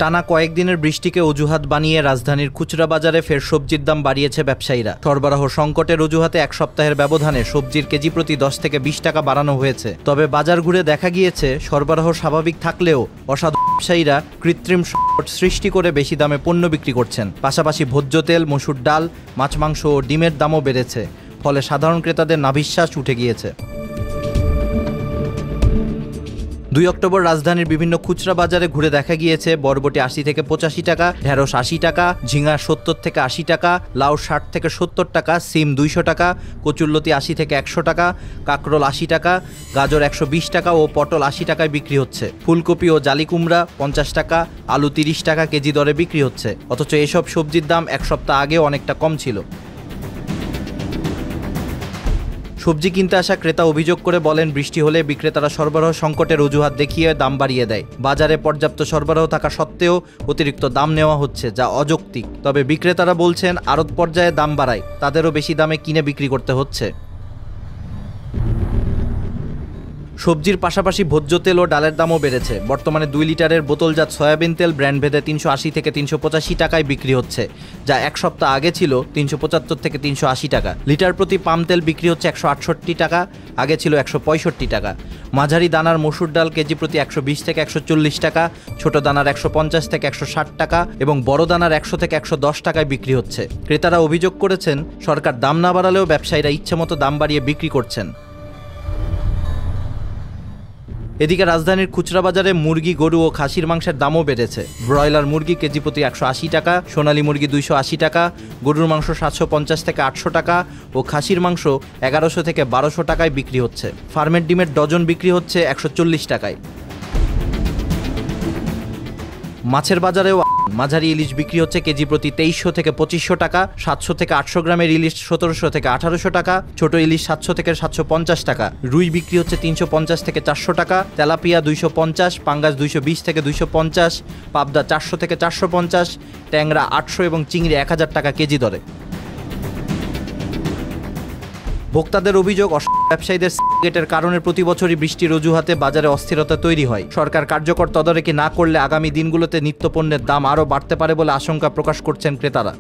টানা কয়েকদিনের বৃষ্টিকে অজুহাত বানিয়ে রাজধানীর খুচরা বাজারে ফের সবজির দাম বাড়িয়েছে ব্যবসায়ীরা। সরবরাহ সংকটের অজুহাতে এক সপ্তাহের ব্যবধানে সবজির কেজি প্রতি 10 থেকে 20 টাকা বাড়ানো হয়েছে। তবে বাজার ঘুরে দেখা গিয়েছে সরবরাহ স্বাভাবিক থাকলেও অসাধু ব্যবসায়ীরা কৃত্রিম সংকট সৃষ্টি করে বেশি দামে পণ্য বিক্রি করছেন। পাশাপাশি ভোজ্য তেল, মসুর ডাল, মাছ, মাংস ও ডিমের দামও বেড়েছে। ফলে সাধারণ ক্রেতাদের নাভিশ্বাস উঠে গিয়েছে। 2 অক্টোবর রাজধানীর বিভিন্ন খুচরা বাজারে ঘুরে দেখা গিয়েছে বরবটি 80 থেকে 85 টাকা, ঢেঁড়স 80 টাকা, ঝিঙা 70 থেকে 80 টাকা, লাউ 60 থেকে 70 টাকা, সিম 200 টাকা, কচুরলতি 80 থেকে 100 টাকা, কাঁকরোল 80 টাকা, গাজর 120 টাকা ও পটল 80 টাকায় বিক্রি হচ্ছে। ফুলকপি ও জালি কুমড়া 50 টাকা, আলু 30 টাকা কেজি দরে বিক্রি হচ্ছে। অথচ এসব সবজির দাম এক সপ্তাহ আগে অনেকটা কম ছিল। সবজি কিনতে আসা ক্রেতা অভিযোগ করে বলেন, বৃষ্টি হলে বিক্রেতারা সরবরাহ সংকটের অজুহাত দেখিয়ে দাম বাড়িয়ে দেয়। বাজারে পর্যাপ্ত সরবরাহ থাকা সত্ত্বেও অতিরিক্ত দাম নেওয়া হচ্ছে, যা অযৌক্তিক। তবে বিক্রেতারা বলছেন, আড়ত পর্যায়ে দাম বাড়ায় তাদেরও বেশি দামে কিনে বিক্রি করতে হচ্ছে। সবজির পাশাপাশি ভোজ্য তেল ও ডালের দামও বেড়েছে। বর্তমানে 2 লিটারের বোতলজাত সয়াবিন তেল ব্র্যান্ডভেদে 380 থেকে 385 টাকায় বিক্রি হচ্ছে, যা এক সপ্তাহ আগে ছিল 375 থেকে 380 টাকা। লিটার প্রতি পাম তেল বিক্রি হচ্ছে 168 টাকা, আগে ছিল 165 টাকা। মাঝারি দানার মসুর ডাল কেজি প্রতি 120 থেকে 140 টাকা, ছোট দানার 150 থেকে 160 টাকা এবং বড় দানার 100 থেকে 110 টাকায় বিক্রি হচ্ছে। ক্রেতারা অভিযোগ করেছেন, সরকার দাম না বাড়ালেও ব্যবসায়ীরা ইচ্ছেমতো দাম বাড়িয়ে বিক্রি করছেন। এদিকে রাজধানীর খুচরা বাজারে মুরগি, গরু ও খাসির মাংসের দামও বেড়েছে। ব্রয়লার মুরগি কেজি প্রতি 180 টাকা, সোনালী মুরগি 280 টাকা, গরুর মাংস 750 থেকে 800 টাকা ও খাসির মাংস 1100 থেকে 1200 টাকায় বিক্রি হচ্ছে। ফার্মের ডিমের ডজন বিক্রি হচ্ছে 140 টাকায়। মাছের বাজারেও মাঝারি ইলিশ বিক্রি হচ্ছে কেজি প্রতি 2300 থেকে 2500 টাকা, 700 থেকে 800 গ্রামের ইলিশ 1700 থেকে 1800 টাকা, ছোট ইলিশ 700 থেকে 750 টাকা, রুই বিক্রি হচ্ছে 350 থেকে 400 টাকা, তেলাপিয়া 250, পাঙ্গাস 220 থেকে 250, পাবদা 400 থেকে 450, ট্যাংরা 800 এবং চিংড়ি 1000 টাকা কেজি দরে। ভোক্তাদের অভিযোগ, ব্যবসায়ীদের সিন্ডিকেটের কারণে প্রতি বছরই বৃষ্টির অজুহাতে বাজারে অস্থিরতা তৈরি হয়। সরকার কার্যকর তদারকি না করলে আগামী দিনগুলোতে নিত্যপণ্যের দাম আরও বাড়তে পারে বলে আশঙ্কা প্রকাশ করছেন ক্রেতারা।